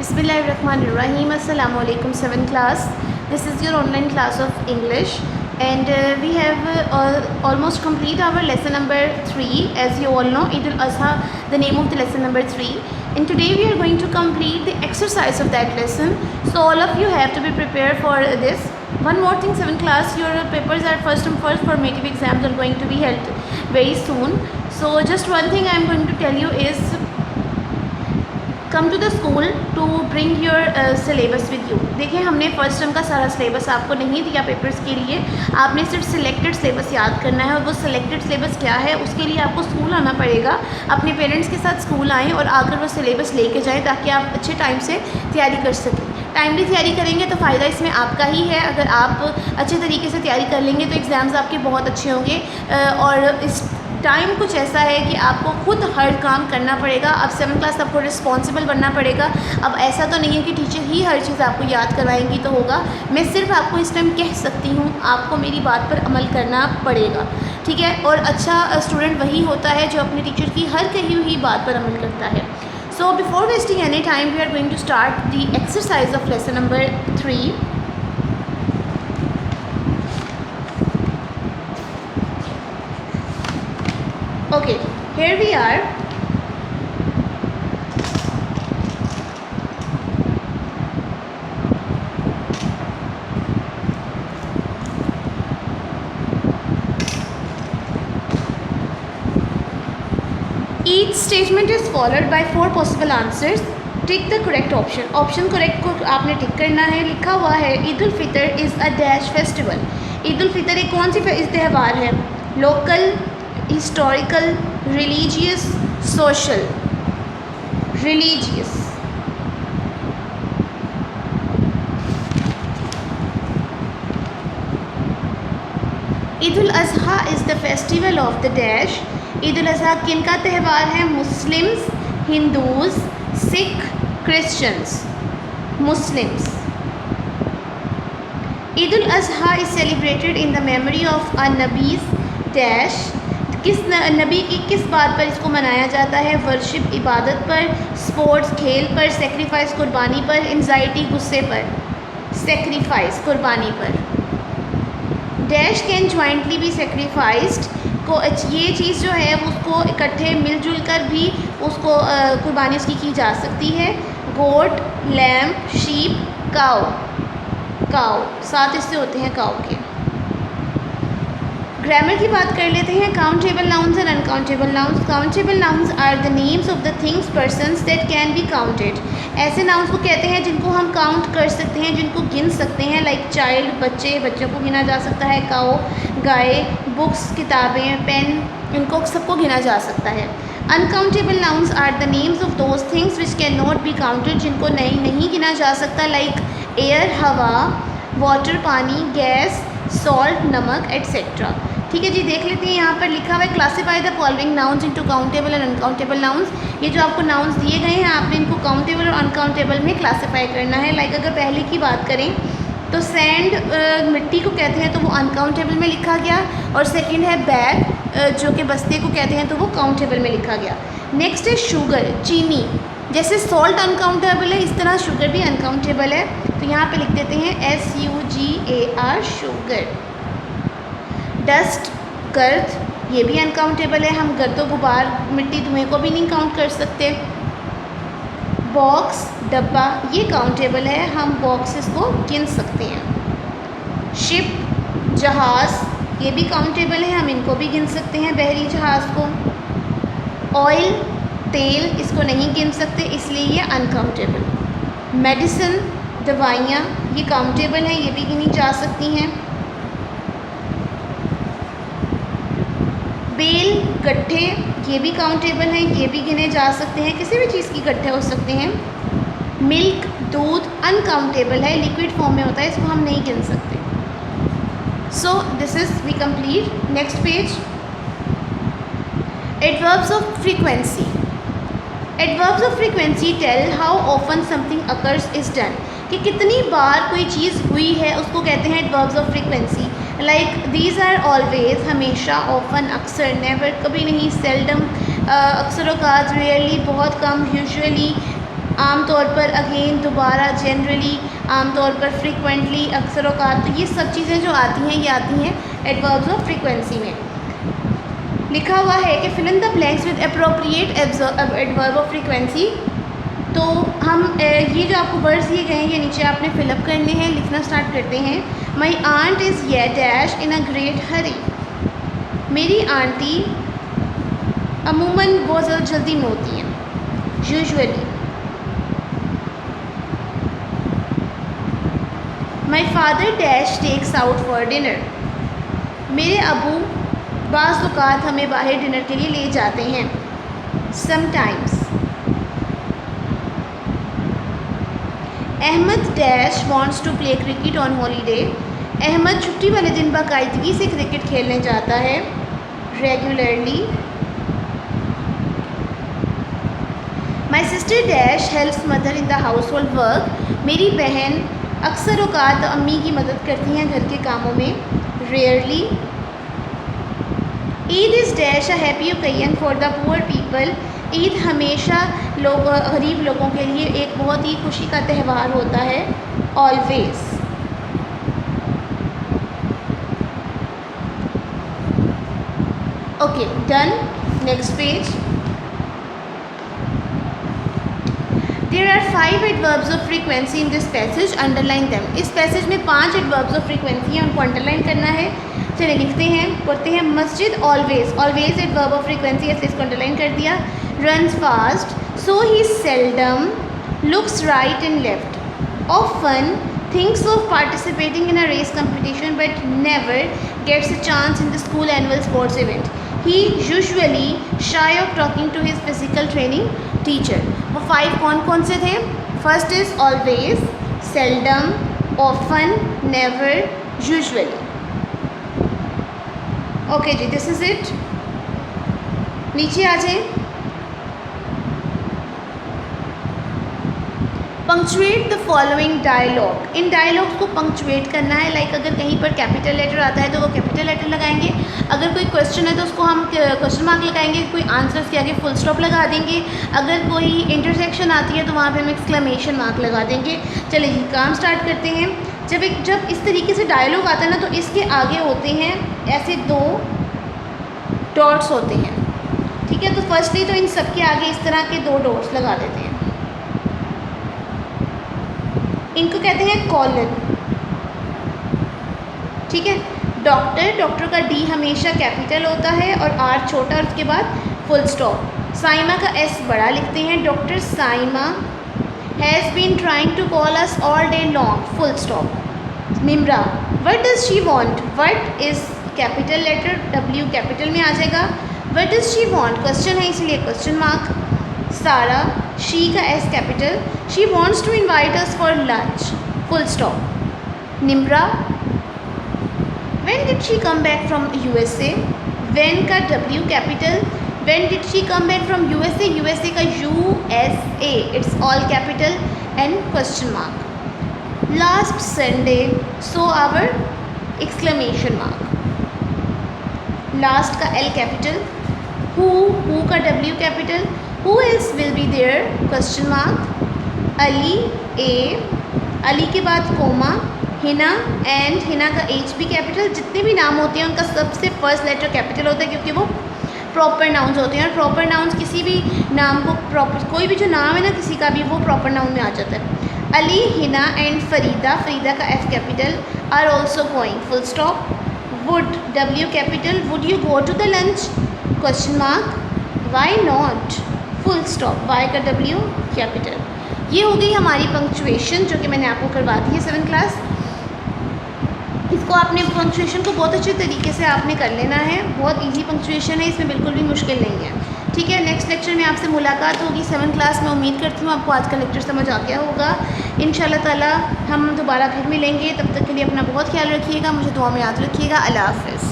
Bismillahirrahmanirrahim. Assalamu alaikum 7th class. This is your online class of English and we have almost complete our lesson number 3. As you all know, Eid al-Adha, the name of the lesson number 3. And today we are going to complete the exercise of that lesson. So all of you have to be prepared for this. One more thing, 7th class, your papers are first formative exams are going to be held very soon. So just one thing I am going to tell you is come to the school to bring your syllabus with you. देखिए, हमने first term का सारा syllabus आपको नहीं दिया papers के लिए, आपने सिर्फ सिलेक्टेड सिलेबस याद करना है। और वो सिलेक्टेड सिलेबस क्या है, उसके लिए आपको स्कूल आना पड़ेगा। अपने पेरेंट्स के साथ स्कूल आएँ और आकर वो सिलेबस लेके जाएँ ताकि आप अच्छे टाइम से तैयारी कर सकें। टाइमली तैयारी करेंगे तो फ़ायदा इसमें आपका ही है। अगर आप अच्छे तरीके से तैयारी कर लेंगे तो एग्ज़ाम्स आपके बहुत अच्छे होंगे। और इस टाइम कुछ ऐसा है कि आपको खुद हर काम करना पड़ेगा। अब 7th क्लास आपको रिस्पॉन्सिबल बनना पड़ेगा। अब ऐसा तो नहीं है कि टीचर ही हर चीज़ आपको याद करवाएंगी तो होगा। मैं सिर्फ आपको इस टाइम कह सकती हूँ, आपको मेरी बात पर अमल करना पड़ेगा, ठीक है। और अच्छा स्टूडेंट वही होता है जो अपने टीचर की हर कही हुई बात पर अमल करता है। So before wasting any time we are going to start the exercise of lesson number 3। Okay, here we are. Each statement is followed by 4 possible answers. Tick the correct option. Option correct को आपने tick करना है। लिखा हुआ है Eid ul Fitr is a dash festival. Eid ul Fitr एक कौन सी त्यौहार है? Local, historical, religious, social. Religious. Eid ul Azha is the festival of the dash. Eid ul Azha किन का त्यौहार है? Muslims, Hindus, Sikh, Christians. Muslims. Eid ul Azha is celebrated in the memory of a nabi's dash. किस नबी की किस बात पर इसको मनाया जाता है? वर्शिप इबादत पर, स्पोर्ट्स खेल पर, सेक्रीफाइस कुर्बानी पर, एंजाइटी गुस्से पर। सेक्रीफाइस कुर्बानी पर। Dash can jointly be sacrificed को ये चीज़ जो है उसको इकट्ठे मिलजुल कर भी उसको कुर्बानी उसकी की जा सकती है। गोट, लैम्प, शीप, काऊ। काऊ 7 हिस्से होते हैं काऊ के। ग्रामर की बात कर लेते हैं। Countable nouns and uncountable nouns. Countable nouns are the names of the things persons that can be counted. ऐसे नाउन्स को कहते हैं जिनको हम काउंट कर सकते हैं, जिनको गिन सकते हैं। लाइक चाइल्ड, बच्चे, बच्चों को गिना जा सकता है। काओ, गाय, बुक्स, किताबें, पेन, इनको सबको गिना जा सकता है। Uncountable nouns are the names of those things which can not be counted, जिनको नहीं गिना जा सकता। लाइक एयर हवा, वाटर पानी, गैस, सॉल्ट नमक एट्सेट्रा। ठीक है जी, देख लेते हैं। यहाँ पर लिखा हुआ है classify the following nouns into countable and uncountable nouns. ये जो आपको नाउन्स दिए गए हैं आपने इनको काउंटेबल और अनकाउंटेबल में क्लासीफाई करना है। लाइक अगर पहले की बात करें तो सैंड, मिट्टी को कहते हैं तो वो अनकाउंटेबल में लिखा गया। और सेकंड है बैग, जो कि बस्ते को कहते हैं तो वो काउंटेबल में लिखा गया। नेक्स्ट है शुगर, चीनी। जैसे सॉल्ट अनकाउंटेबल है इस तरह शुगर भी अनकाउंटेबल है। तो यहाँ पे लिख देते हैं SUGAR शुगर। डस्ट, गर्द, ये भी अनकाउंटेबल है। हम गर्दो गुबार, मिट्टी, धुएँ को भी नहीं काउंट कर सकते। बॉक्स, डब्बा, ये काउंटेबल है, हम बॉक्सेस को गिन सकते हैं। शिप, जहाज़, ये भी काउंटेबल है, हम इनको भी गिन सकते हैं, बहरी जहाज़ को। ऑयल, तेल, इसको नहीं गिन सकते इसलिए ये अनकाउंटेबल। मेडिसिन, दवाइयाँ, ये काउंटेबल हैं, ये भी गिनी जा सकती हैं। बेल, गट्ठे, ये भी काउंटेबल हैं, ये भी गिने जा सकते हैं। किसी भी चीज़ की गट्ठे हो सकते हैं। मिल्क, दूध, अनकाउंटेबल है, लिक्विड फॉर्म में होता है, इसको हम नहीं गिन सकते। So this is we complete. Next page. Adverbs of frequency. Adverbs of frequency tell how often something occurs is done, कि कितनी बार कोई चीज़ हुई है उसको कहते हैं adverbs of frequency. Like these are always, हमेशा, ऑफन, अक्सर, नेवर, कभी नहीं, सेल्डम, अक्सर औकात, रेयरली, बहुत कम, यूजुअली, आम तौर पर, अगेन, दोबारा, जनरली, आम तौर पर, फ्रीक्वेंटली, अक्सर औकात। तो ये सब चीज़ें जो आती हैं ये आती हैं एडवर्ब्स ऑफ फ्रीक्वेंसी में। लिखा हुआ है कि fill in the blanks with appropriate adverb of frequency. तो हम ये जो आपको वर्ड्स दिए गए हैं ये नीचे आपने फिलअप करने हैं। लिखना स्टार्ट करते हैं। माई आंट इज़ ये dash in a great hurry. मेरी आंटी अमूमन बहुत ज़्यादा जल्दी में होती हैं, usually. My father dash takes out for dinner. मेरे अबू बाज़ औक़ात हमें बाहर डिनर के लिए ले जाते हैं, sometimes. Ahmed dash wants to play cricket on holiday. Ahmed छुट्टी वाले दिन बाकायदगी से क्रिकेट खेलने जाता है, regularly. My sister dash helps mother in the household work. मेरी बहन अक्सर औक़ात अम्मी की मदद करती हैं घर के कामों में, rarely. Eid is dash a happy occasion for the poor people. Eid हमेशा गरीब लोगों के लिए एक बहुत ही खुशी का त्यौहार होता है, always. Okay, done. Next page. There are 5 adverbs of frequency in this passage. Underline them. इस पैसेज में 5 adverbs of frequency हैं, उनको अंडरलाइन करना है। चलिए लिखते हैं, पढ़ते हैं। मस्जिद, always. Always adverb of frequency है, इसको अंडरलाइन कर दिया। Runs fast, so he seldom looks right and left. Often thinks of participating in a race competition but never gets a chance in the school annual sports event. He usually shy of talking to his physical training teacher. वो 5 कौन कौन से थे? First is always, seldom, often, never, usually. Okay जी, this is it. नीचे आ जाए। Punctuate the following dialogue. इन डायलॉग्स को पंक्चुएट करना है। लाइक अगर कहीं पर कैपिटल लेटर आता है तो वो कैपिटल लेटर लगाएंगे। अगर कोई क्वेश्चन है तो उसको हम क्वेश्चन मार्क लगाएंगे। कोई आंसर्स के आगे फुल स्टॉप लगा देंगे। अगर कोई इंटरसेक्शन आती है तो वहाँ पे हम एक्सक्लेमेशन मार्क लगा देंगे। चलिए जी, काम स्टार्ट करते हैं। जब इस तरीके से डायलॉग आता है ना तो इसके आगे होते हैं ऐसे 2 डॉट्स होते हैं, ठीक है। तो फर्स्टली तो इन सब के आगे इस तरह के 2 डॉट्स लगा देते हैं। इनको कहते हैं कॉलन, ठीक है। डॉक्टर का डी हमेशा कैपिटल होता है और आर छोटा और उसके बाद फुल स्टॉप। साइमा का एस बड़ा लिखते हैं। Doctor Saima has been trying to call us all day long, full stop. Nimra, what does she want. What is capital letter, W capital में आ जाएगा। What does she want question है इसलिए क्वेश्चन मार्क। सारा, शी का S capital. She wants to invite us for lunch, full stop. Nimra, when did she come back from USA। When का W capital. When did she come back from USA, USA का USA, it's all capital and question mark. Last Sunday, so our, exclamation mark. Last का L capital. Who का W capital. Who else will be there? Question mark. Ali, A, Ali के बाद coma, Hina and Hina का H भी capital. जितने भी नाम होते हैं उनका सबसे फर्स्ट लेटर कैपिटल होता है क्योंकि वो प्रॉपर नाउन्स होते हैं। और प्रॉपर नाउन्स किसी भी नाम को प्रॉपर, कोई भी जो नाम है ना किसी का भी, वो प्रॉपर नाउन में आ जाता है। अली, हिना एंड फरीदा, फरीदा का F capital, are also going, full stop. Would, W capital. Would you go to the lunch, question mark. Why not, full stop. Why का डब्ल्यू कैपिटल। ये हो गई हमारी पंक्चुएशन जो कि मैंने आपको करवा दी है 7th क्लास। इसको आपने पंक्चुएशन को बहुत अच्छे तरीके से आपने कर लेना है। बहुत इजी पंक्चुएशन है, इसमें बिल्कुल भी मुश्किल नहीं है, ठीक है। नेक्स्ट लेक्चर में आपसे मुलाकात होगी 7th क्लास में। उम्मीद करती हूँ आपको आज का लेक्चर समझ आ गया होगा। इंशाल्लाह ताला हम दोबारा फिर मिलेंगे। तब तक के लिए अपना बहुत ख्याल रखिएगा, मुझे दुआ में याद रखिएगा। अल्लाह हाफ़िज़।